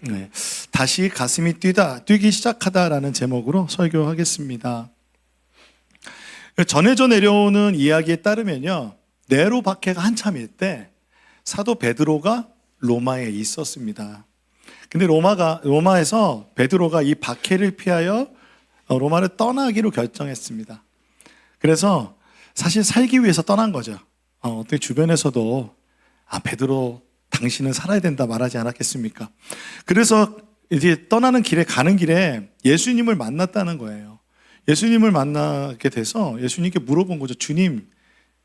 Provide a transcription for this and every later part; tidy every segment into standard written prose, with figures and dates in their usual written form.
네, 다시 가슴이 뛰기 시작하다라는 제목으로 설교하겠습니다. 전해져 내려오는 이야기에 따르면요, 네로 박해가 한참일 때 사도 베드로가 로마에 있었습니다. 근데 로마에서 베드로가 이 박해를 피하여 로마를 떠나기로 결정했습니다. 그래서 사실 살기 위해서 떠난 거죠. 어떻게 주변에서도 베드로 당신은 살아야 된다 말하지 않았겠습니까? 그래서 이제 떠나는 길에 가는 길에 예수님을 만났다는 거예요. 예수님을 만나게 돼서 예수님께 물어본 거죠. 주님,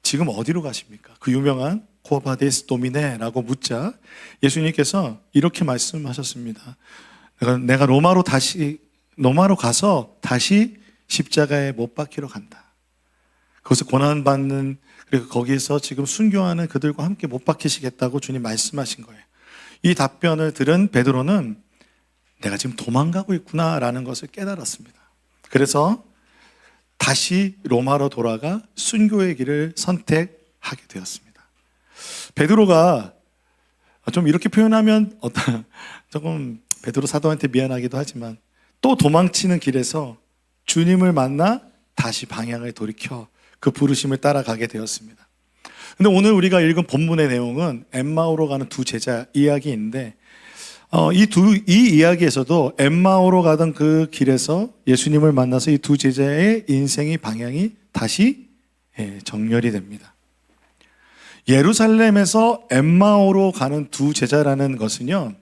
지금 어디로 가십니까? 그 유명한 코바데스 도미네라고 묻자 예수님께서 이렇게 말씀하셨습니다. 내가 로마로 가서 다시 십자가에 못 박히러 간다. 거기서 고난받는, 그리고 거기서 지금 순교하는 그들과 함께 못 박히시겠다고 주님 말씀하신 거예요. 이 답변을 들은 베드로는 내가 지금 도망가고 있구나라는 것을 깨달았습니다. 그래서 다시 로마로 돌아가 순교의 길을 선택하게 되었습니다. 베드로가 좀 이렇게 표현하면 조금 베드로 사도한테 미안하기도 하지만 또 도망치는 길에서 주님을 만나 다시 방향을 돌이켜 그 부르심을 따라가게 되었습니다. 근데 오늘 우리가 읽은 본문의 내용은 엠마오로 가는 두 제자 이야기인데 이 이야기에서도 엠마오로 가던 그 길에서 예수님을 만나서 이 두 제자의 인생의 방향이 다시 정렬이 됩니다. 예루살렘에서 엠마오로 가는 두 제자라는 것은요,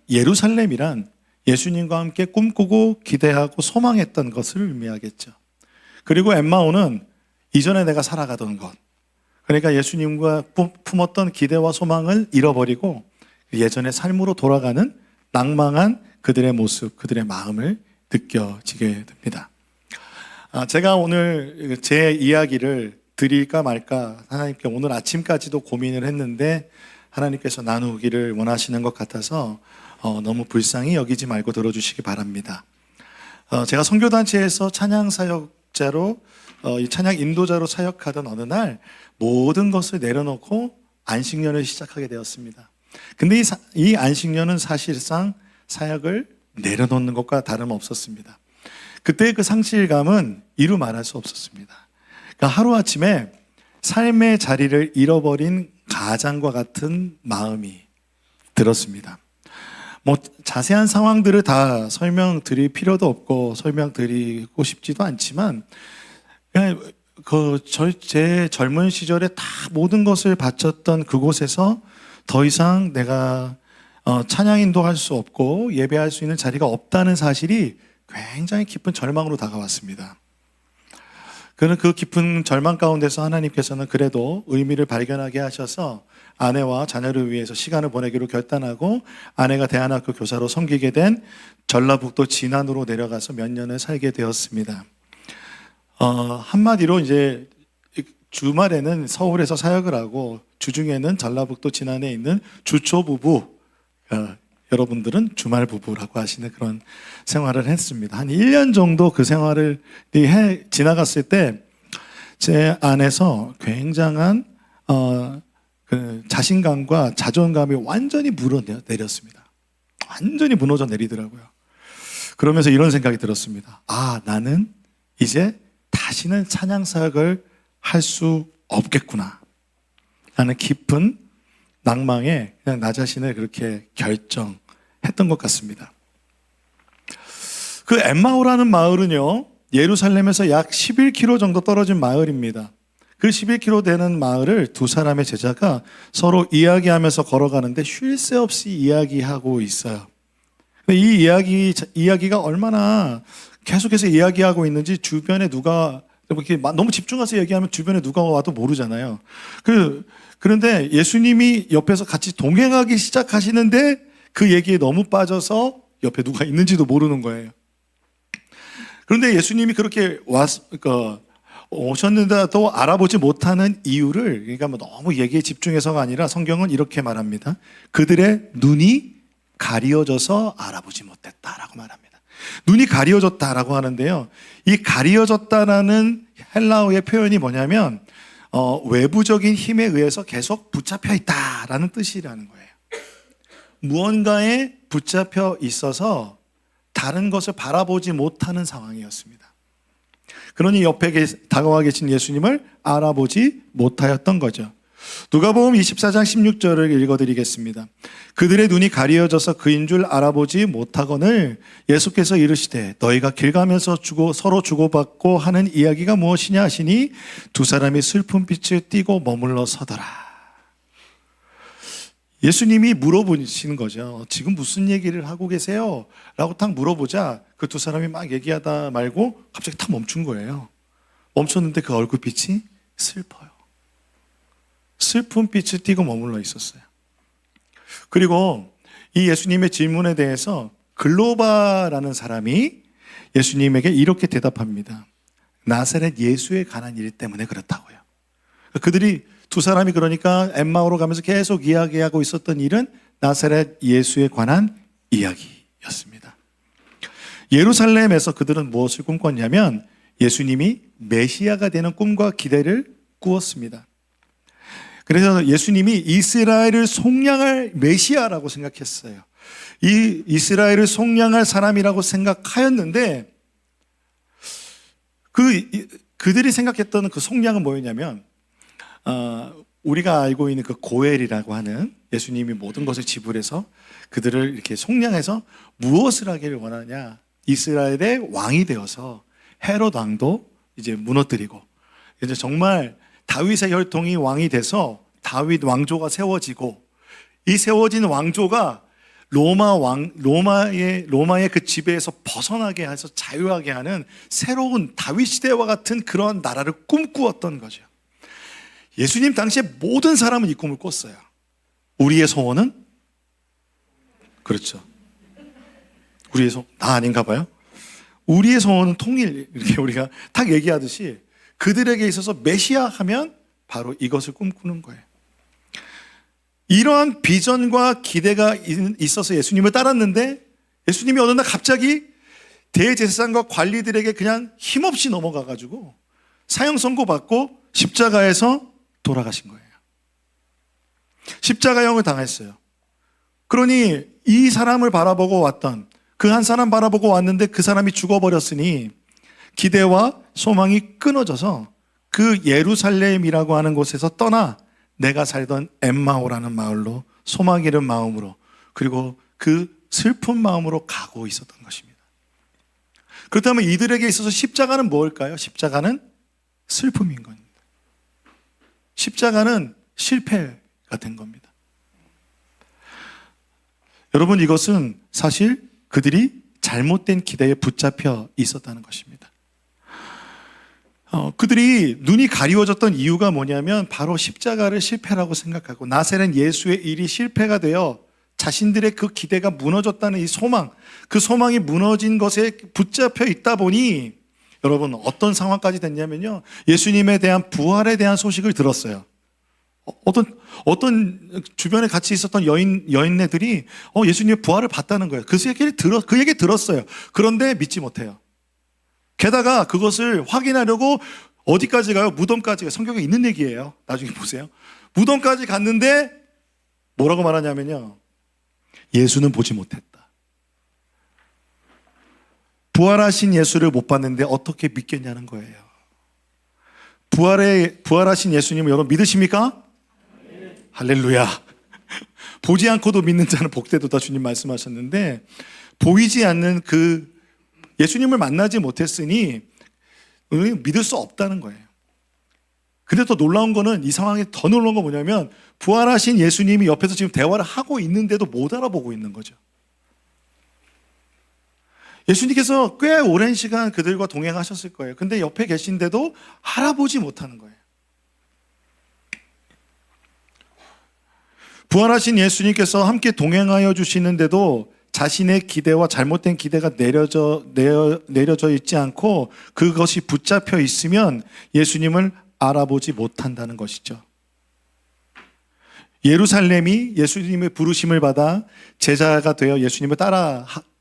예루살렘이란 예수님과 함께 꿈꾸고 기대하고 소망했던 것을 의미하겠죠. 그리고 엠마오는 이전에 내가 살아가던 것, 그러니까 예수님과 품었던 기대와 소망을 잃어버리고 예전의 삶으로 돌아가는 낭망한 그들의 모습, 그들의 마음을 느껴지게 됩니다. 제가 오늘 제 이야기를 드릴까 말까 하나님께 오늘 아침까지도 고민을 했는데 하나님께서 나누기를 원하시는 것 같아서 너무 불쌍히 여기지 말고 들어주시기 바랍니다. 제가 선교단체에서 찬양 사역자로 이 찬양 인도자로 사역하던 어느 날 모든 것을 내려놓고 안식년을 시작하게 되었습니다. 근데 이 안식년은 사실상 사역을 내려놓는 것과 다름없었습니다. 그때의 그 상실감은 이루 말할 수 없었습니다. 그러니까 하루아침에 삶의 자리를 잃어버린 가장과 같은 마음이 들었습니다. 자세한 상황들을 다 설명드릴 필요도 없고 설명드리고 싶지도 않지만 그냥 제 젊은 시절에 다 모든 것을 바쳤던 그곳에서 더 이상 내가 찬양 인도할 수 없고 예배할 수 있는 자리가 없다는 사실이 굉장히 깊은 절망으로 다가왔습니다. 그는 그 깊은 절망 가운데서 하나님께서는 그래도 의미를 발견하게 하셔서 아내와 자녀를 위해서 시간을 보내기로 결단하고 아내가 대안학교 교사로 섬기게 된 전라북도 진안으로 내려가서 몇 년을 살게 되었습니다. 한마디로 이제 주말에는 서울에서 사역을 하고 주중에는 전라북도 진안에 있는 주초 부부, 여러분들은 주말 부부라고 하시는 그런 생활을 했습니다. 한 1년 정도 그 생활을 지나갔을 때 제 안에서 굉장한 그 자신감과 자존감이 완전히 무너내렸습니다. 완전히 무너져 내리더라고요. 그러면서 이런 생각이 들었습니다. 나는 이제 다시는 찬양 사역을 할 수 없겠구나 라는 깊은 낭망에 그냥 나 자신을 그렇게 결정했던 것 같습니다. 그 엠마오라는 마을은요, 예루살렘에서 약 11km 정도 떨어진 마을입니다. 그 11km 되는 마을을 두 사람의 제자가 서로 이야기하면서 걸어가는데 쉴 새 없이 이야기하고 있어요. 이 이야기가 얼마나 계속해서 이야기하고 있는지 주변에 누가 이렇게 너무 집중해서 얘기하면 주변에 누가 와도 모르잖아요. 그런데 예수님이 옆에서 같이 동행하기 시작하시는데 그 얘기에 너무 빠져서 옆에 누가 있는지도 모르는 거예요. 그런데 예수님이 그렇게 오셨는데도 알아보지 못하는 이유를, 그러니까 너무 얘기에 집중해서가 아니라 성경은 이렇게 말합니다. 그들의 눈이 가리어져서 알아보지 못했다라고 말합니다. 눈이 가리어졌다라고 하는데요. 이 가리어졌다라는 헬라어의 표현이 뭐냐면 외부적인 힘에 의해서 계속 붙잡혀 있다라는 뜻이라는 거예요. 무언가에 붙잡혀 있어서 다른 것을 바라보지 못하는 상황이었습니다. 그러니 옆에 다가와 계신 예수님을 알아보지 못하였던 거죠. 누가복음 24장 16절을 읽어드리겠습니다. 그들의 눈이 가리어져서 그인 줄 알아보지 못하거늘 예수께서 이르시되 너희가 길 가면서 서로 주고받고 하는 이야기가 무엇이냐 하시니 두 사람이 슬픈 빛을 띠고 머물러 서더라. 예수님이 물어보시는 거죠. 지금 무슨 얘기를 하고 계세요? 라고 딱 물어보자 그 두 사람이 막 얘기하다 말고 갑자기 탁 멈춘 거예요. 멈췄는데 그 얼굴빛이 슬퍼요. 슬픈 빛을 띠고 머물러 있었어요. 그리고 이 예수님의 질문에 대해서 글로바라는 사람이 예수님에게 이렇게 대답합니다. 나사렛 예수에 관한 일 때문에 그렇다고요. 그들이 두 사람이 그러니까 엠마오로 가면서 계속 이야기하고 있었던 일은 나사렛 예수에 관한 이야기였습니다. 예루살렘에서 그들은 무엇을 꿈꿨냐면 예수님이 메시아가 되는 꿈과 기대를 꾸었습니다. 그래서 예수님이 이스라엘을 속량할 메시아라고 생각했어요. 이 이스라엘을 속량할 사람이라고 생각하였는데 그들이 생각했던 그 속량은 뭐였냐면 우리가 알고 있는 그 고엘이라고 하는 예수님이 모든 것을 지불해서 그들을 이렇게 속량해서 무엇을 하기를 원하냐? 이스라엘의 왕이 되어서 헤롯 왕도 이제 무너뜨리고 이제 정말 다윗의 혈통이 왕이 돼서 다윗 왕조가 세워지고 이 세워진 왕조가 로마의 그 지배에서 벗어나게 해서 자유하게 하는 새로운 다윗 시대와 같은 그런 나라를 꿈꾸었던 거죠. 예수님 당시에 모든 사람은 이 꿈을 꿨어요. 우리의 소원은? 그렇죠. 나 아닌가 봐요. 우리의 소원은 통일, 이렇게 우리가 딱 얘기하듯이 그들에게 있어서 메시아 하면 바로 이것을 꿈꾸는 거예요. 이러한 비전과 기대가 있어서 예수님을 따랐는데 예수님이 어느 날 갑자기 대제사장과 관리들에게 그냥 힘없이 넘어가가지고 사형 선고받고 십자가에서 돌아가신 거예요. 십자가형을 당했어요. 그러니 이 사람을 바라보고 왔던 그 한 사람 바라보고 왔는데 그 사람이 죽어버렸으니 기대와 소망이 끊어져서 그 예루살렘이라고 하는 곳에서 떠나 내가 살던 엠마오라는 마을로 소망 잃은 마음으로 그리고 그 슬픈 마음으로 가고 있었던 것입니다. 그렇다면 이들에게 있어서 십자가는 뭘까요? 십자가는 슬픔인 겁니다. 십자가는 실패가 된 겁니다. 여러분, 이것은 사실 그들이 잘못된 기대에 붙잡혀 있었다는 것입니다. 그들이 눈이 가리워졌던 이유가 뭐냐면 바로 십자가를 실패라고 생각하고 나사렛 예수의 일이 실패가 되어 자신들의 그 기대가 무너졌다는 이 소망, 그 소망이 무너진 것에 붙잡혀 있다 보니 여러분 어떤 상황까지 됐냐면요, 예수님에 대한 부활에 대한 소식을 들었어요. 어떤 주변에 같이 있었던 여인네들이 예수님의 부활을 봤다는 거예요. 그 얘기 들었어요. 그런데 믿지 못해요. 게다가 그것을 확인하려고 어디까지 가요? 무덤까지 가요. 성경에 있는 얘기예요. 나중에 보세요. 무덤까지 갔는데 뭐라고 말하냐면요, 예수는 보지 못했다. 부활하신 예수를 못 봤는데 어떻게 믿겠냐는 거예요. 부활하신 예수님을 여러분 믿으십니까? 할렐루야. 보지 않고도 믿는 자는 복되도다 주님 말씀하셨는데 보이지 않는 그 예수님을 만나지 못했으니 믿을 수 없다는 거예요. 근데 더 놀라운 거는 이 상황에 더 놀라운 건 뭐냐면 부활하신 예수님이 옆에서 지금 대화를 하고 있는데도 못 알아보고 있는 거죠. 예수님께서 꽤 오랜 시간 그들과 동행하셨을 거예요. 근데 옆에 계신데도 알아보지 못하는 거예요. 부활하신 예수님께서 함께 동행하여 주시는데도 자신의 기대와 잘못된 기대가 내려져 있지 않고 그것이 붙잡혀 있으면 예수님을 알아보지 못한다는 것이죠. 예루살렘이 예수님의 부르심을 받아 제자가 되어 예수님을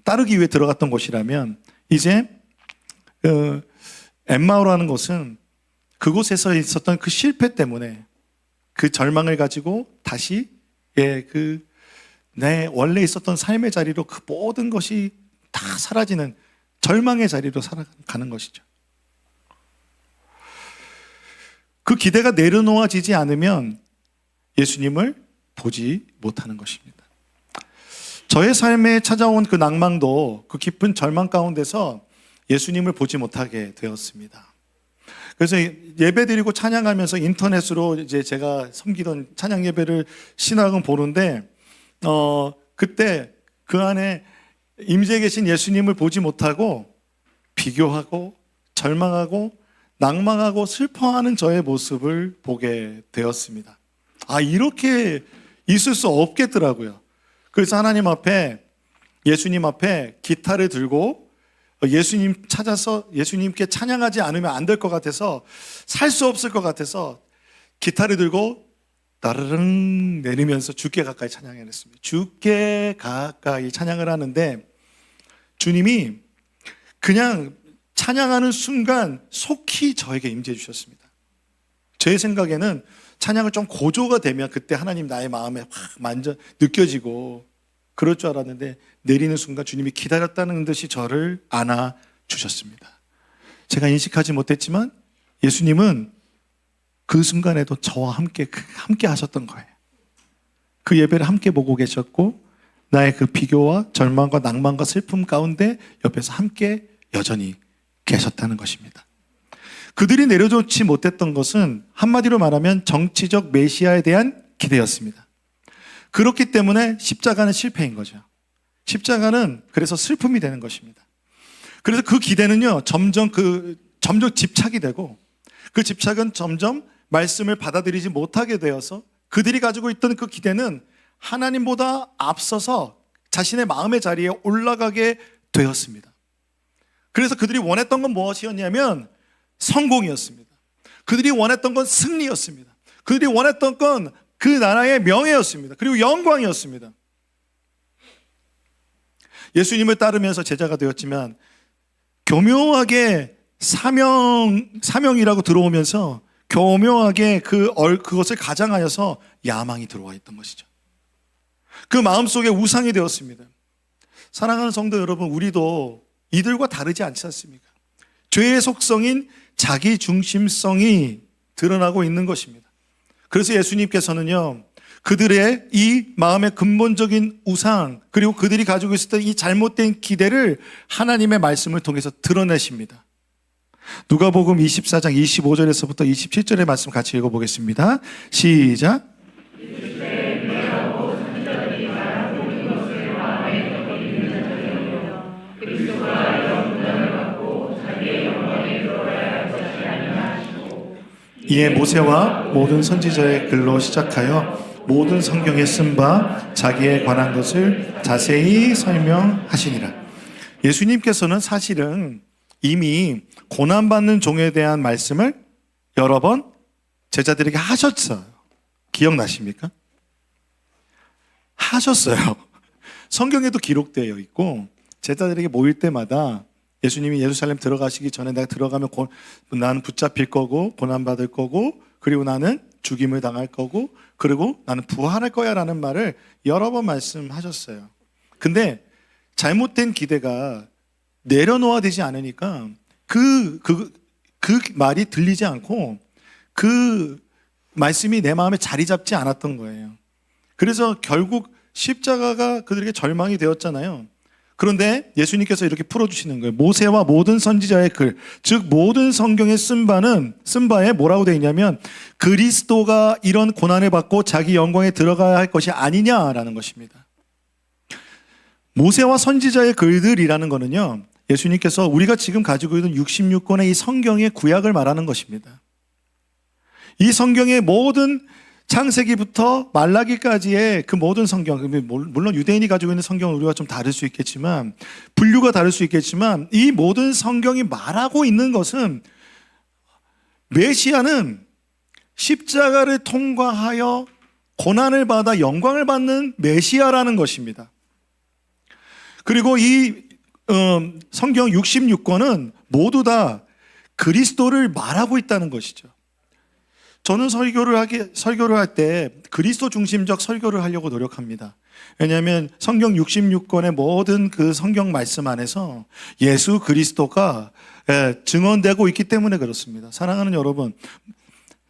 따르기 위해 들어갔던 곳이라면 이제 엠마오라는 곳은 그곳에서 있었던 그 실패 때문에 그 절망을 가지고 다시 내 원래 있었던 삶의 자리로 그 모든 것이 다 사라지는 절망의 자리로 살아가는 것이죠. 그 기대가 내려놓아지지 않으면 예수님을 보지 못하는 것입니다. 저의 삶에 찾아온 그 낭망도 그 깊은 절망 가운데서 예수님을 보지 못하게 되었습니다. 그래서 예배 드리고 찬양하면서 인터넷으로 이제 제가 섬기던 찬양 예배를 신학은 보는데 그때 그 안에 임재해 계신 예수님을 보지 못하고 비교하고 절망하고 낭망하고 슬퍼하는 저의 모습을 보게 되었습니다. 이렇게 있을 수 없겠더라고요. 그래서 하나님 앞에, 예수님 앞에 기타를 들고 예수님 찾아서 예수님께 찬양하지 않으면 안 될 것 같아서, 살 수 없을 것 같아서 기타를 들고 따르릉 내리면서 주께 가까이 찬양했습니다. 주께 가까이 찬양을 하는데 주님이 그냥 찬양하는 순간 속히 저에게 임재해 주셨습니다. 제 생각에는 찬양을 좀 고조가 되면 그때 하나님 나의 마음에 확 느껴지고 그럴 줄 알았는데 내리는 순간 주님이 기다렸다는 듯이 저를 안아 주셨습니다. 제가 인식하지 못했지만 예수님은 그 순간에도 저와 함께 하셨던 거예요. 그 예배를 함께 보고 계셨고 나의 그 비교와 절망과 낭만과 슬픔 가운데 옆에서 함께 여전히 계셨다는 것입니다. 그들이 내려놓지 못했던 것은 한마디로 말하면 정치적 메시아에 대한 기대였습니다. 그렇기 때문에 십자가는 실패인 거죠. 십자가는 그래서 슬픔이 되는 것입니다. 그래서 그 기대는요, 점점 집착이 되고 그 집착은 점점 말씀을 받아들이지 못하게 되어서 그들이 가지고 있던 그 기대는 하나님보다 앞서서 자신의 마음의 자리에 올라가게 되었습니다. 그래서 그들이 원했던 건 무엇이었냐면 성공이었습니다. 그들이 원했던 건 승리였습니다. 그들이 원했던 건 그 나라의 명예였습니다. 그리고 영광이었습니다. 예수님을 따르면서 제자가 되었지만 교묘하게 사명이라고 들어오면서 교묘하게 그것을 가장하여서 야망이 들어와 있던 것이죠. 그 마음속에 우상이 되었습니다. 사랑하는 성도 여러분, 우리도 이들과 다르지 않지 않습니까? 죄의 속성인 자기 중심성이 드러나고 있는 것입니다. 그래서 예수님께서는요, 그들의 이 마음의 근본적인 우상, 그리고 그들이 가지고 있었던 이 잘못된 기대를 하나님의 말씀을 통해서 드러내십니다. 누가복음 24장 25절에서부터 27절의 말씀 같이 읽어보겠습니다. 시작. 이에 모세와 모든 선지자의 글로 시작하여 모든 성경에 쓴 바 자기에 관한 것을 자세히 설명하시니라. 예수님께서는 사실은 이미 고난받는 종에 대한 말씀을 여러 번 제자들에게 하셨어요. 기억나십니까? 하셨어요. 성경에도 기록되어 있고 제자들에게 모일 때마다 예수님이 예루살렘 들어가시기 전에 내가 들어가면 나는 붙잡힐 거고 고난받을 거고 그리고 나는 죽임을 당할 거고 그리고 나는 부활할 거야 라는 말을 여러 번 말씀하셨어요. 근데 잘못된 기대가 내려놓아야 되지 않으니까 그 말이 들리지 않고 그 말씀이 내 마음에 자리 잡지 않았던 거예요. 그래서 결국 십자가가 그들에게 절망이 되었잖아요. 그런데 예수님께서 이렇게 풀어주시는 거예요. 모세와 모든 선지자의 글, 즉 모든 성경에 쓴 바에 뭐라고 되어 있냐면 그리스도가 이런 고난을 받고 자기 영광에 들어가야 할 것이 아니냐라는 것입니다. 모세와 선지자의 글들이라는 거는요, 예수님께서 우리가 지금 가지고 있는 66권의 이 성경의 구약을 말하는 것입니다. 이 성경의 모든 창세기부터 말라기까지의 그 모든 성경, 물론 유대인이 가지고 있는 성경은 우리가 좀 다를 수 있겠지만, 분류가 다를 수 있겠지만, 이 모든 성경이 말하고 있는 것은 메시아는 십자가를 통과하여 고난을 받아 영광을 받는 메시아라는 것입니다. 그리고 이 성경 66권은 모두 다 그리스도를 말하고 있다는 것이죠. 저는 설교를 할 때 그리스도 중심적 설교를 하려고 노력합니다. 왜냐하면 성경 66권의 모든 그 성경 말씀 안에서 예수 그리스도가 증언되고 있기 때문에 그렇습니다. 사랑하는 여러분,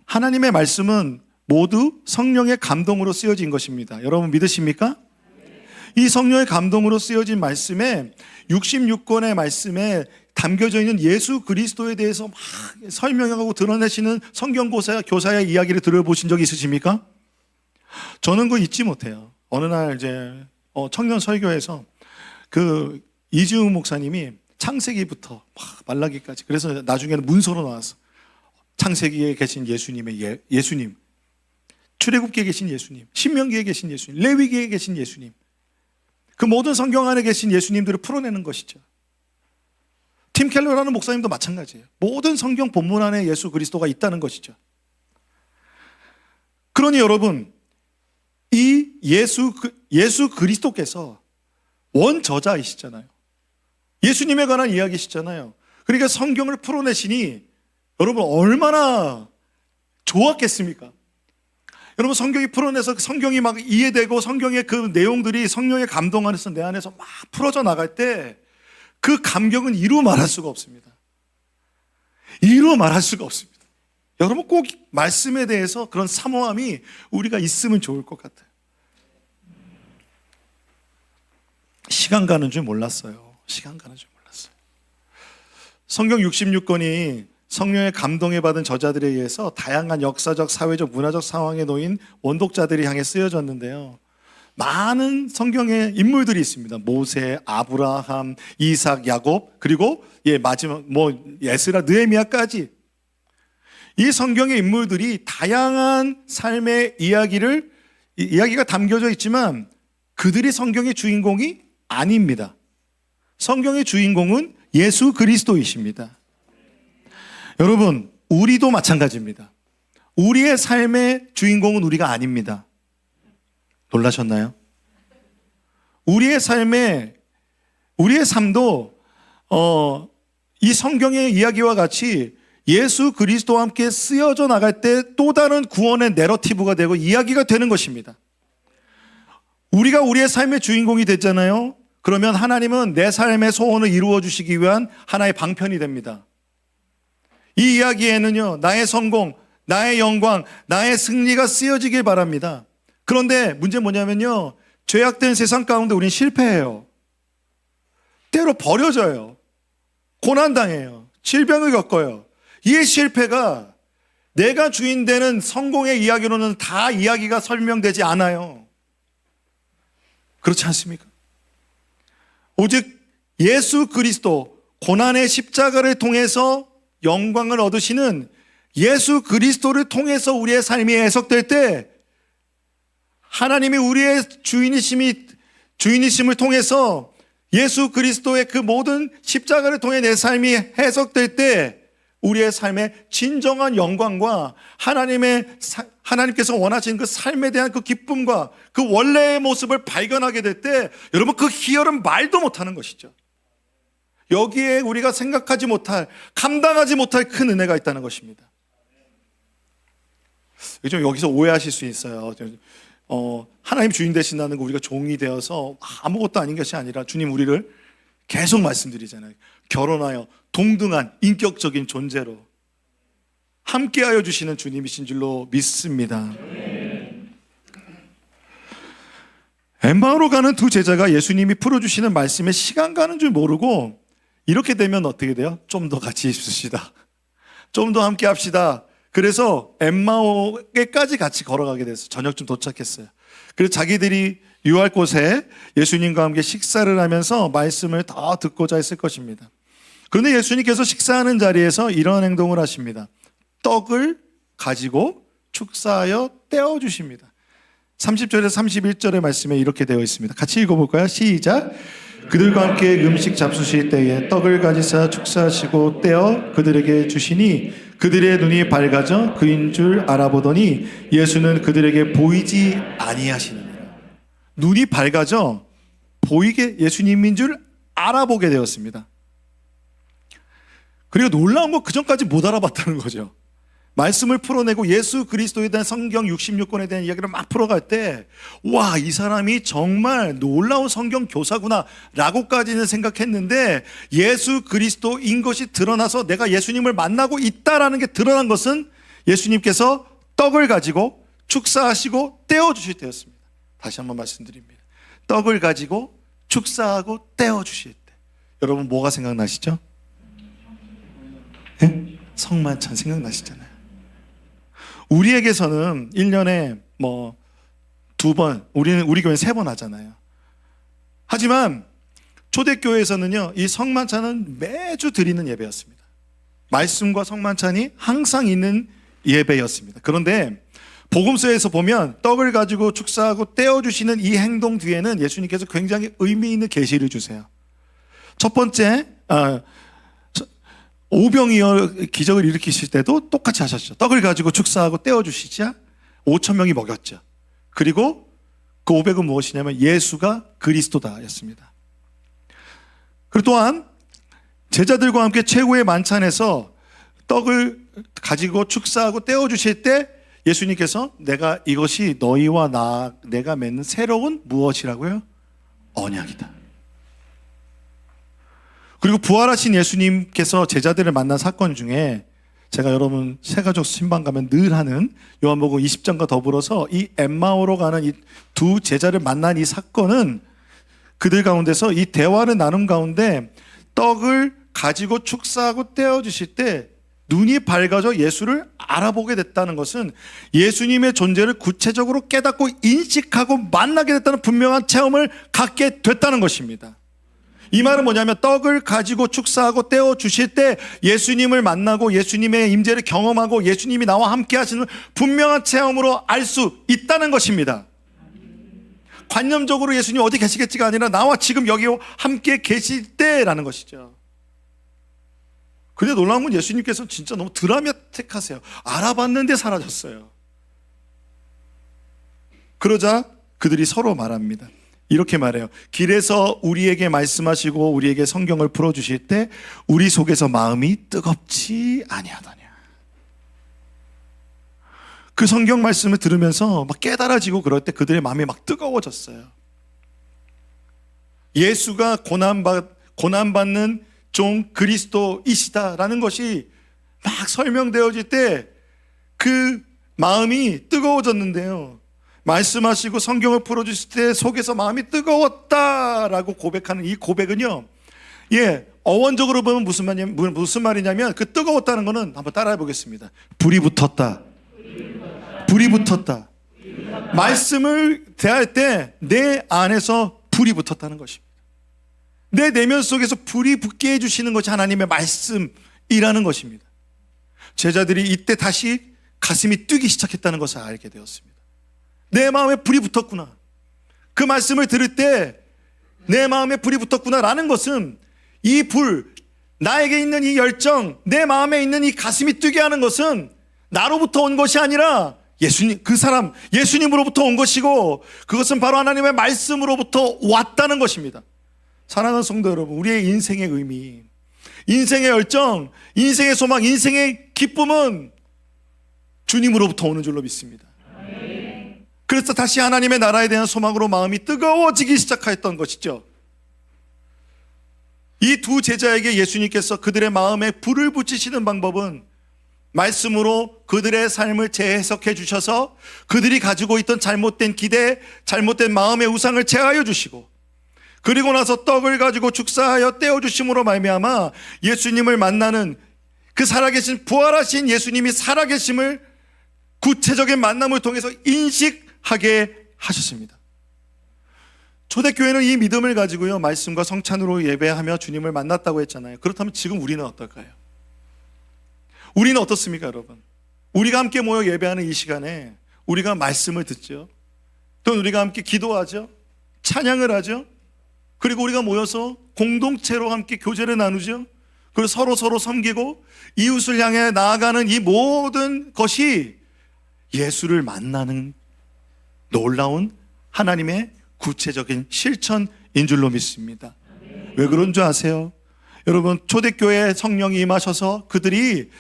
하나님의 말씀은 모두 성령의 감동으로 쓰여진 것입니다. 여러분 믿으십니까? 이 성령의 감동으로 쓰여진 말씀에 66권의 말씀에 담겨져 있는 예수 그리스도에 대해서 막 설명하고 드러내시는 성경 교사의 이야기를 들어보신 적 있으십니까? 저는 그거 잊지 못해요. 어느 날 이제 청년 설교에서 그 이지우 목사님이 창세기부터 막 말라기까지, 그래서 나중에는 문서로 나왔어. 창세기에 계신 예수님의 예수님, 출애굽기에 계신 예수님, 신명기에 계신 예수님, 레위기에 계신 예수님, 그 모든 성경 안에 계신 예수님들을 풀어내는 것이죠. 팀 켈러라는 목사님도 마찬가지예요. 모든 성경 본문 안에 예수 그리스도가 있다는 것이죠. 그러니 여러분, 이 예수 그리스도께서 원저자이시잖아요. 예수님에 관한 이야기시잖아요. 그러니까 성경을 풀어내시니 여러분 얼마나 좋았겠습니까? 여러분 성경이 풀어내서 성경이 막 이해되고 성경의 그 내용들이 성령의 감동 안에서 내 안에서 막 풀어져 나갈 때 그 감격은 이루 말할 수가 없습니다. 이루 말할 수가 없습니다. 여러분 꼭 말씀에 대해서 그런 사모함이 우리가 있으면 좋을 것 같아요. 시간 가는 줄 몰랐어요. 시간 가는 줄 몰랐어요. 성경 66권이 성령의 감동에 받은 저자들에 의해서 다양한 역사적, 사회적, 문화적 상황에 놓인 원독자들이 향해 쓰여졌는데요. 많은 성경의 인물들이 있습니다. 모세, 아브라함, 이삭, 야곱, 그리고 마지막 에스라, 느헤미야까지. 이 성경의 인물들이 다양한 삶의 이야기가 담겨져 있지만 그들이 성경의 주인공이 아닙니다. 성경의 주인공은 예수 그리스도이십니다. 여러분, 우리도 마찬가지입니다. 우리의 삶의 주인공은 우리가 아닙니다. 놀라셨나요? 우리의 삶도 이 성경의 이야기와 같이 예수 그리스도와 함께 쓰여져 나갈 때 또 다른 구원의 내러티브가 되고 이야기가 되는 것입니다. 우리가 우리의 삶의 주인공이 됐잖아요. 그러면 하나님은 내 삶의 소원을 이루어 주시기 위한 하나의 방편이 됩니다. 이 이야기에는요, 나의 성공, 나의 영광, 나의 승리가 쓰여지길 바랍니다. 그런데 문제는 뭐냐면요, 죄악된 세상 가운데 우리는 실패해요. 때로 버려져요. 고난당해요. 질병을 겪어요. 이 실패가 내가 주인 되는 성공의 이야기로는 다 이야기가 설명되지 않아요. 그렇지 않습니까? 오직 예수 그리스도, 고난의 십자가를 통해서 영광을 얻으시는 예수 그리스도를 통해서 우리의 삶이 해석될 때 하나님이 우리의 주인이심을 통해서 예수 그리스도의 그 모든 십자가를 통해 내 삶이 해석될 때 우리의 삶의 진정한 영광과 하나님께서 원하시는 그 삶에 대한 그 기쁨과 그 원래의 모습을 발견하게 될 때 여러분 그 희열은 말도 못하는 것이죠. 여기에 우리가 생각하지 못할, 감당하지 못할 큰 은혜가 있다는 것입니다. 요즘 여기서 오해하실 수 있어요. 하나님 주인 되신다는 거 우리가 종이 되어서 아무것도 아닌 것이 아니라 주님 우리를 계속 말씀드리잖아요. 결혼하여 동등한 인격적인 존재로 함께하여 주시는 주님이신 줄로 믿습니다. 엠마오로 가는 두 제자가 예수님이 풀어주시는 말씀에 시간 가는 줄 모르고 이렇게 되면 어떻게 돼요? 좀 더 같이 있읍시다. 좀 더 함께 합시다. 그래서 엠마오에까지 같이 걸어가게 됐어요. 저녁쯤 도착했어요. 그래서 자기들이 유할 곳에 예수님과 함께 식사를 하면서 말씀을 더 듣고자 했을 것입니다. 그런데 예수님께서 식사하는 자리에서 이런 행동을 하십니다. 떡을 가지고 축사하여 떼어주십니다. 30절에서 31절의 말씀에 이렇게 되어 있습니다. 같이 읽어볼까요? 시작! 그들과 함께 음식 잡수실 때에 떡을 가지사 축사하시고 떼어 그들에게 주시니 그들의 눈이 밝아져 그인 줄 알아보더니 예수는 그들에게 보이지 아니하시느니라. 눈이 밝아져 보이게 예수님인 줄 알아보게 되었습니다. 그리고 놀라운 건 그전까지 못 알아봤다는 거죠. 말씀을 풀어내고 예수 그리스도에 대한 성경 66권에 대한 이야기를 막 풀어갈 때, 와, 이 사람이 정말 놀라운 성경 교사구나 라고까지는 생각했는데, 예수 그리스도인 것이 드러나서 내가 예수님을 만나고 있다라는 게 드러난 것은 예수님께서 떡을 가지고 축사하시고 떼어주실 때였습니다. 다시 한번 말씀드립니다. 떡을 가지고 축사하고 떼어주실 때. 여러분 뭐가 생각나시죠? 네? 성만찬 생각나시잖아요. 우리에게서는 1년에 뭐 2번, 우리 교회는 3번 하잖아요. 하지만 초대교회에서는요, 이 성만찬은 매주 드리는 예배였습니다. 말씀과 성만찬이 항상 있는 예배였습니다. 그런데 복음서에서 보면 떡을 가지고 축사하고 떼어주시는 이 행동 뒤에는 예수님께서 굉장히 의미 있는 계시를 주세요. 첫 번째, 오병이어 기적을 일으키실 때도 똑같이 하셨죠. 떡을 가지고 축사하고 떼어주시자 5,000명이 먹였죠. 그리고 그 500은 무엇이냐면 예수가 그리스도다 였습니다. 그리고 또한 제자들과 함께 최후의 만찬에서 떡을 가지고 축사하고 떼어주실 때 예수님께서 내가 이것이 너희와 내가 맺는 새로운 무엇이라고요? 언약이다. 그리고 부활하신 예수님께서 제자들을 만난 사건 중에 제가 여러분 새가족 신방 가면 늘 하는 요한복음 20장과 더불어서 이 엠마오로 가는 이 두 제자를 만난 이 사건은 그들 가운데서 이 대화를 나눈 가운데 떡을 가지고 축사하고 떼어주실 때 눈이 밝아져 예수를 알아보게 됐다는 것은 예수님의 존재를 구체적으로 깨닫고 인식하고 만나게 됐다는 분명한 체험을 갖게 됐다는 것입니다. 이 말은 뭐냐면 떡을 가지고 축사하고 떼어주실 때 예수님을 만나고 예수님의 임재를 경험하고 예수님이 나와 함께 하시는 분명한 체험으로 알 수 있다는 것입니다. 관념적으로 예수님 어디 계시겠지가 아니라 나와 지금 여기 함께 계실 때라는 것이죠. 근데 놀라운 건 예수님께서 진짜 너무 드라마틱하세요. 알아봤는데 사라졌어요. 그러자 그들이 서로 말합니다. 이렇게 말해요. 길에서 우리에게 말씀하시고 우리에게 성경을 풀어주실 때 우리 속에서 마음이 뜨겁지 아니하더냐. 그 성경 말씀을 들으면서 막 깨달아지고 그럴 때 그들의 마음이 막 뜨거워졌어요. 예수가 고난받는 종 그리스도이시다라는 것이 막 설명되어질 때 그 마음이 뜨거워졌는데요. 말씀하시고 성경을 풀어주실 때 속에서 마음이 뜨거웠다라고 고백하는 이 고백은요, 어원적으로 보면 무슨 말이냐면 그 뜨거웠다는 거는 한번 따라해 보겠습니다. 불이 붙었다. 불이 붙었다. 말씀을 대할 때 내 안에서 불이 붙었다는 것입니다. 내 내면 속에서 불이 붙게 해주시는 것이 하나님의 말씀이라는 것입니다. 제자들이 이때 다시 가슴이 뛰기 시작했다는 것을 알게 되었습니다. 내 마음에 불이 붙었구나. 그 말씀을 들을 때 내 마음에 불이 붙었구나라는 것은 이 불, 나에게 있는 이 열정, 내 마음에 있는 이 가슴이 뛰게 하는 것은 나로부터 온 것이 아니라 예수님으로부터 온 것이고 그것은 바로 하나님의 말씀으로부터 왔다는 것입니다. 사랑하는 성도 여러분, 우리의 인생의 의미, 인생의 열정, 인생의 소망, 인생의 기쁨은 주님으로부터 오는 줄로 믿습니다. 그래서 다시 하나님의 나라에 대한 소망으로 마음이 뜨거워지기 시작했던 것이죠. 이 두 제자에게 예수님께서 그들의 마음에 불을 붙이시는 방법은 말씀으로 그들의 삶을 재해석해 주셔서 그들이 가지고 있던 잘못된 기대, 잘못된 마음의 우상을 제하여 주시고 그리고 나서 떡을 가지고 축사하여 떼어주심으로 말미암아 예수님을 만나는 그 살아계신 부활하신 예수님이 살아계심을 구체적인 만남을 통해서 인식하게 하셨습니다. 초대교회는 이 믿음을 가지고요, 말씀과 성찬으로 예배하며 주님을 만났다고 했잖아요. 그렇다면 지금 우리는 어떨까요? 우리는 어떻습니까, 여러분? 우리가 함께 모여 예배하는 이 시간에 우리가 말씀을 듣죠. 또 우리가 함께 기도하죠. 찬양을 하죠. 그리고 우리가 모여서 공동체로 함께 교제를 나누죠. 그리고 서로 섬기고 이웃을 향해 나아가는 이 모든 것이 예수를 만나는 놀라운 하나님의 구체적인 실천인 줄로 믿습니다. 왜 그런 줄 아세요? 여러분, 초대교회에 성령이 임하셔서 그들이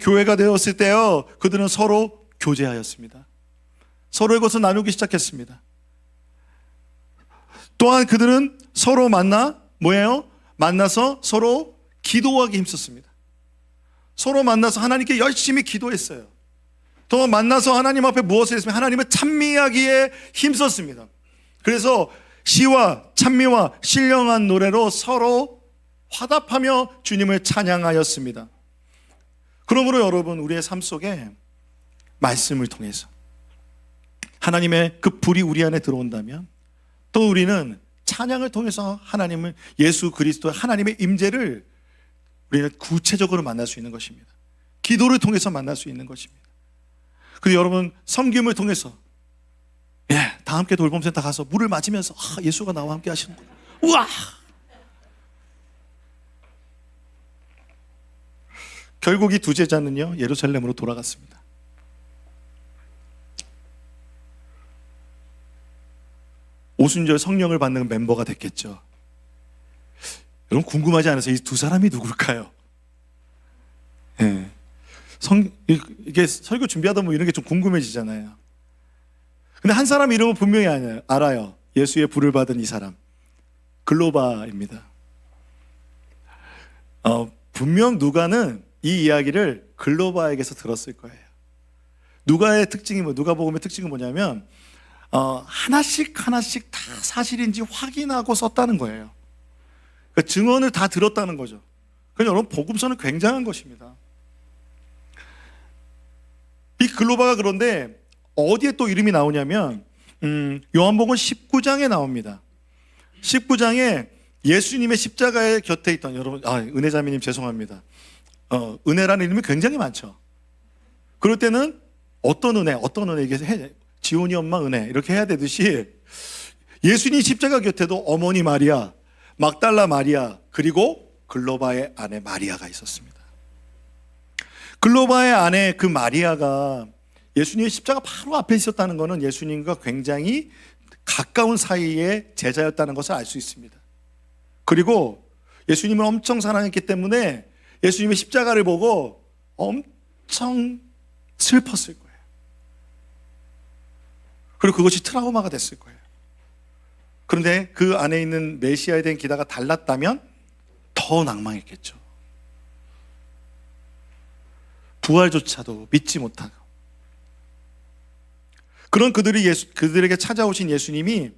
교회가 되었을 때요, 그들은 서로 교제하였습니다. 서로의 것을 나누기 시작했습니다. 또한 그들은 서로 만나서 서로 기도하기 힘썼습니다. 서로 만나서 하나님께 열심히 기도했어요. 또 만나서 하나님 앞에 무엇을 했으면 하나님을 찬미하기에 힘썼습니다. 그래서 시와 찬미와 신령한 노래로 서로 화답하며 주님을 찬양하였습니다. 그러므로 여러분, 우리의 삶 속에 말씀을 통해서 하나님의 그 불이 우리 안에 들어온다면 또 우리는 찬양을 통해서 하나님을, 예수 그리스도 하나님의 임재를 우리는 구체적으로 만날 수 있는 것입니다. 기도를 통해서 만날 수 있는 것입니다. 그리고 여러분, 섬김을 통해서 다 함께 돌봄센터 가서 물을 맞으면서 예수가 나와 함께 하시는 거예요. 우와! 결국 이 두 제자는요, 예루살렘으로 돌아갔습니다. 오순절 성령을 받는 멤버가 됐겠죠. 여러분, 궁금하지 않으세요? 이 두 사람이 누굴까요? 이게 설교 준비하다 보면 이런 게 좀 궁금해지잖아요. 근데 한 사람 이름은 분명히 알아요. 예수의 불을 받은 이 사람, 글로바입니다. 분명 누가는 이 이야기를 글로바에게서 들었을 거예요. 누가의 특징이 누가복음의 특징은 뭐냐면 하나씩 다 사실인지 확인하고 썼다는 거예요. 그러니까 증언을 다 들었다는 거죠. 그러니까 여러분, 복음서는 굉장한 것입니다. 이 글로바가 그런데 어디에 또 이름이 나오냐면 요한복음 19장에 나옵니다. 19장에 예수님의 십자가의 곁에 있던, 여러분, 은혜자매님 죄송합니다. 은혜라는 이름이 굉장히 많죠. 그럴 때는 어떤 은혜 이게 지온이 엄마 은혜 이렇게 해야 되듯이 예수님 십자가 곁에도 어머니 마리아, 막달라 마리아, 그리고 글로바의 아내 마리아가 있었습니다. 글로바의 아내 그 마리아가 예수님의 십자가 바로 앞에 있었다는 것은 예수님과 굉장히 가까운 사이의 제자였다는 것을 알 수 있습니다. 그리고 예수님을 엄청 사랑했기 때문에 예수님의 십자가를 보고 엄청 슬펐을 거예요. 그리고 그것이 트라우마가 됐을 거예요. 그런데 그 안에 있는 메시아에 대한 기대가 달랐다면 더 낭망했겠죠. 부활조차도 믿지 못하고, 그런 그들에게 찾아오신 예수님이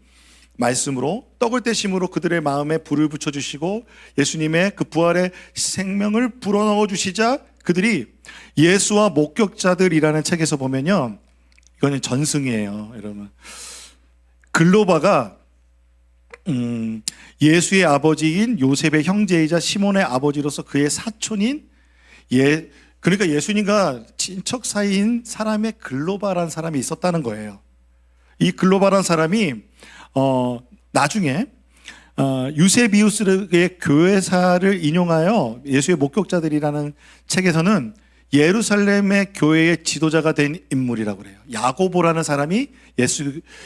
말씀으로 떡을 떼심으로 그들의 마음에 불을 붙여주시고 예수님의 그 부활의 생명을 불어넣어 주시자 그들이 예수와 목격자들이라는 책에서 보면요, 이거는 전승이에요, 여러분. 글로바가 예수의 아버지인 요셉의 형제이자 시몬의 아버지로서 그의 사촌인 그러니까 예수님과 친척 사이인 사람의 글로바라는 사람이 있었다는 거예요. 이 글로바라는 사람이 나중에 유세비우스의 교회사를 인용하여 예수의 목격자들이라는 책에서는 예루살렘의 교회의 지도자가 된 인물이라고 그래요. 야고보라는 사람이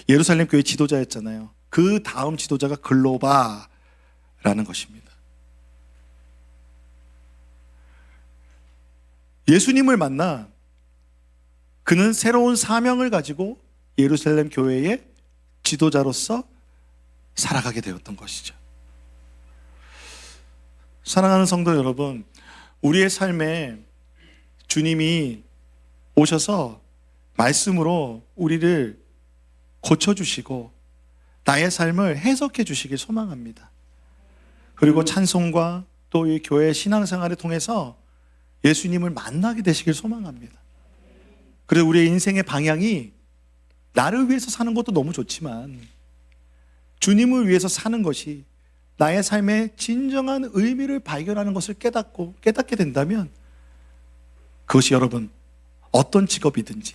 예루살렘 교회 지도자였잖아요. 그 다음 지도자가 글로바라는 것입니다. 예수님을 만나 그는 새로운 사명을 가지고 예루살렘 교회의 지도자로서 살아가게 되었던 것이죠. 사랑하는 성도 여러분, 우리의 삶에 주님이 오셔서 말씀으로 우리를 고쳐주시고 나의 삶을 해석해 주시길 소망합니다. 그리고 찬송과 또 이 교회 신앙생활을 통해서 예수님을 만나게 되시길 소망합니다. 그래서 우리의 인생의 방향이 나를 위해서 사는 것도 너무 좋지만 주님을 위해서 사는 것이 나의 삶의 진정한 의미를 발견하는 것을 깨닫게 된다면 그것이 여러분 어떤 직업이든지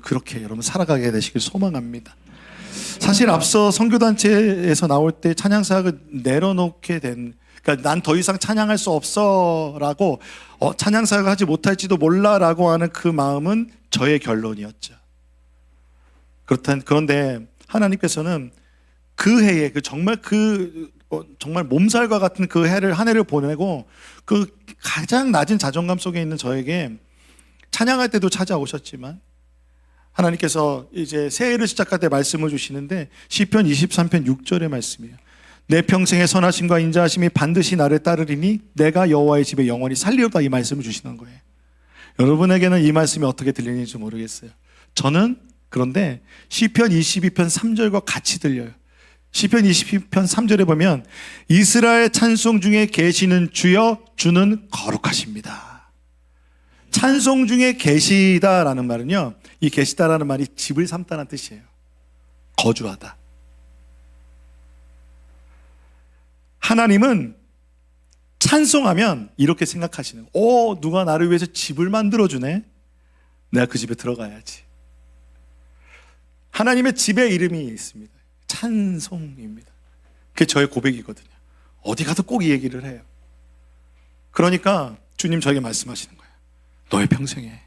그렇게 살아가게 되시길 소망합니다. 사실 앞서 선교단체에서 나올 때 찬양사역을 내려놓게 된, 그러니까 난 더 이상 찬양할 수 없어 라고 찬양사역을 하지 못할지도 몰라 라고 하는 그 마음은 저의 결론이었죠. 그런데 하나님께서는 그 해에 정말 그 정말 몸살과 같은 그 한 해를 보내고 그 가장 낮은 자존감 속에 있는 저에게 찬양할 때도 찾아오셨지만 하나님께서 이제 새해를 시작할 때 말씀을 주시는데 시편 23편 6절의 말씀이에요. 내 평생의 선하심과 인자하심이 반드시 나를 따르리니 내가 여호와의 집에 영원히 살리로다, 이 말씀을 주시는 거예요. 여러분에게는 이 말씀이 어떻게 들리는지 모르겠어요. 저는 그런데 시편 22편 3절과 같이 들려요. 시편 22편 3절에 보면 이스라엘 찬송 중에 계시는 주여 주는 거룩하십니다. 찬송 중에 계시다라는 말은요, 이 계시다라는 말이 집을 삼다는 뜻이에요. 거주하다. 하나님은 찬송하면 이렇게 생각하시는 거예요. 누가 나를 위해서 집을 만들어주네. 내가 그 집에 들어가야지. 하나님의 집의 이름이 있습니다. 찬송입니다. 그게 저의 고백이거든요. 어디 가도 꼭 이 얘기를 해요. 그러니까 주님 저에게 말씀하시는 거예요. 너의 평생에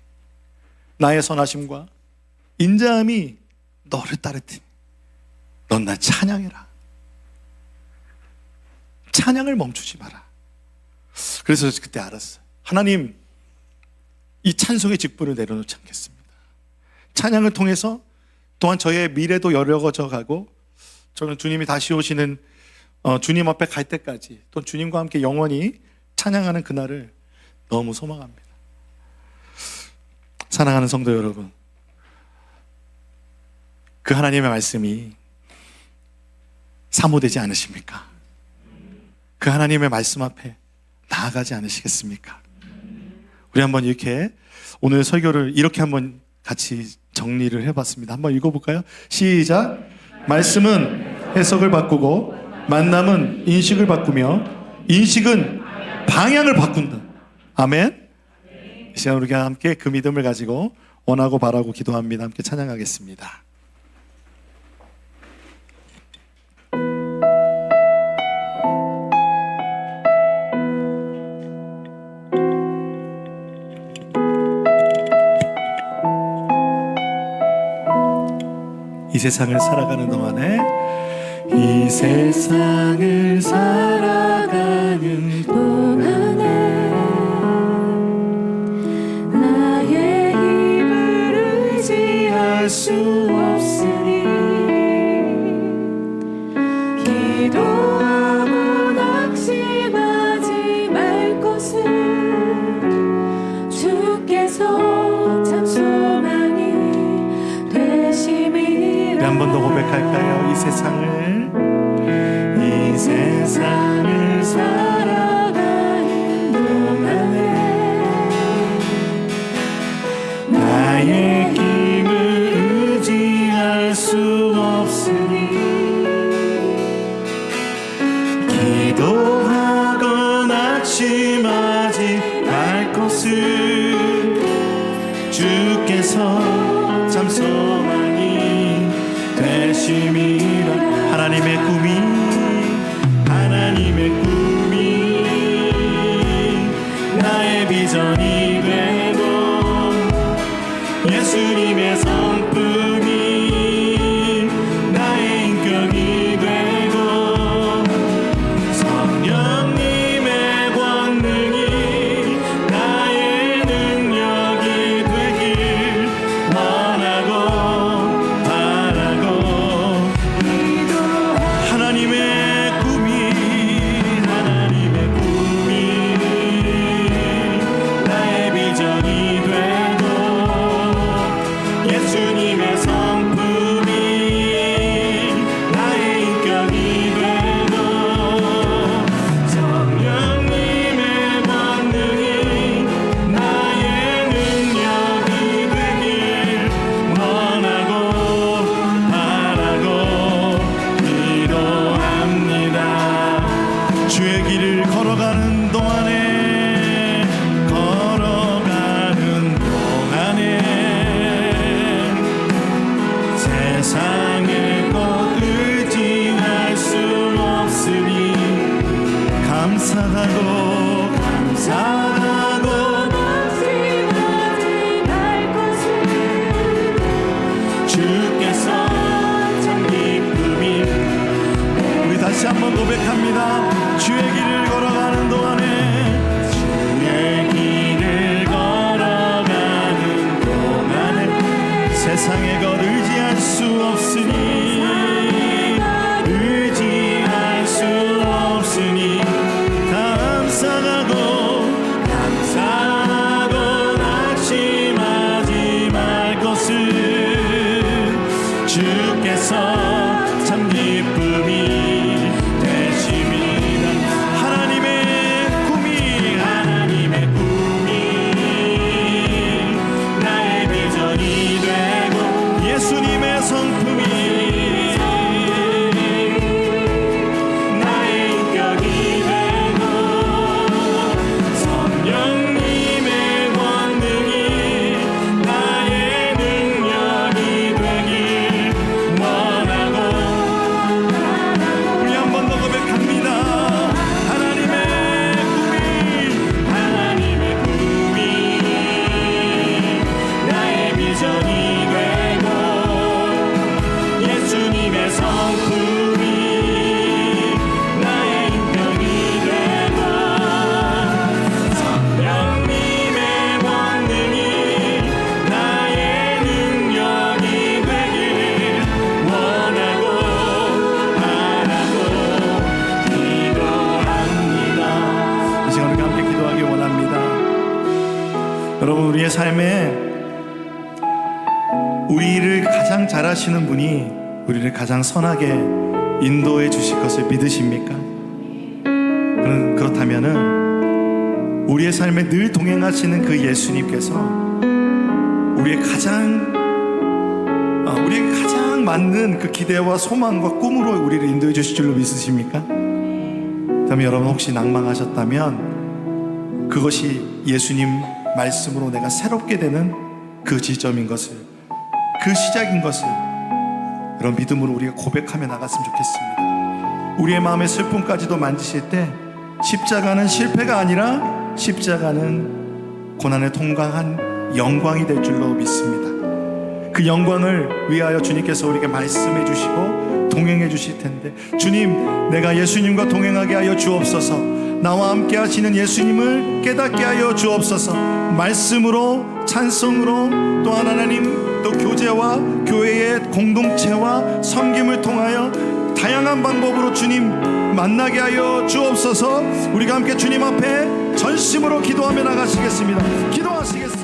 나의 선하심과 인자함이 너를 따르더니 넌 나 찬양해라. 찬양을 멈추지 마라. 그래서 그때 알았어요. 하나님, 이 찬송의 직분을 내려놓지 않겠습니다. 찬양을 통해서 또한 저의 미래도 열려져 가고 저는 주님이 다시 오시는 주님 앞에 갈 때까지 또 주님과 함께 영원히 찬양하는 그날을 너무 소망합니다. 사랑하는 성도 여러분, 그 하나님의 말씀이 사모되지 않으십니까? 그 하나님의 말씀 앞에 나아가지 않으시겠습니까? 우리 한번 이렇게 오늘 설교를 이렇게 한번 같이 정리를 해봤습니다. 한번 읽어볼까요? 시작. 말씀은 해석을 바꾸고 만남은 인식을 바꾸며 인식은 방향을 바꾼다. 아멘. 이 시간 우리가 함께 그 믿음을 가지고 원하고 바라고 기도합니다. 함께 찬양하겠습니다. 이 세상을 살아가는 동안에 이 세상을 살아가는 동안에 나의 힘을 의지할 수 없으니 기도하고 낙심하지 말 것을 주께서 참 소망이 되심이. 한 번 더 고백할까요? 이 세상을 살아가는 동안에 나의 힘을 의지할 수 없으니 기도하고 낙심하지 말 것을 주께서 참 소망이 되심이라. 하나님의 꿈이 나의 비전이 되고 예수님의 성품이 나의 인격이 되고 성령님의 권능이 나의 능력이 되길 원하고 바라고 하나님의 꿈이 나의 비전이 되고 예수님의 성품이 나의 인격이 되고 성령님의 권능이 나의 능력이 되길 원하고 바라고 기도합니다. 주의 길을 걸어가는 동안에 세상의 것 의지할 수 없으니 감사하고 낙심하지 말 것을 주께서 참 기쁨이. 우리 다시 한번 고백합니다. 여러분, 우리의 삶에 우리를 가장 잘 아시는 분이 우리를 가장 선하게 인도해 주실 것을 믿으십니까? 그렇다면은 우리의 삶에 늘 동행하시는 그 예수님께서 우리의 가장 맞는 그 기대와 소망과 꿈으로 우리를 인도해 주실 줄로 믿으십니까? 그다음에 여러분, 혹시 낭망하셨다면 그것이 예수님 말씀으로 내가 새롭게 되는 그 지점인 것을, 그 시작인 것을 그런 믿음으로 우리가 고백하며 나갔으면 좋겠습니다. 우리의 마음의 슬픔까지도 만지실 때 십자가는 실패가 아니라 십자가는 고난을 통과한 영광이 될 줄로 믿습니다. 그 영광을 위하여 주님께서 우리에게 말씀해 주시고 동행해 주실 텐데, 주님, 내가 예수님과 동행하게 하여 주옵소서. 나와 함께 하시는 예수님을 깨닫게 하여 주옵소서. 말씀으로, 찬송으로, 또한 하나님, 또 교제와 교회의 공동체와 섬김을 통하여 다양한 방법으로 주님 만나게 하여 주옵소서. 우리가 함께 주님 앞에 전심으로 기도하며 나가시겠습니다. 기도하시겠습니다.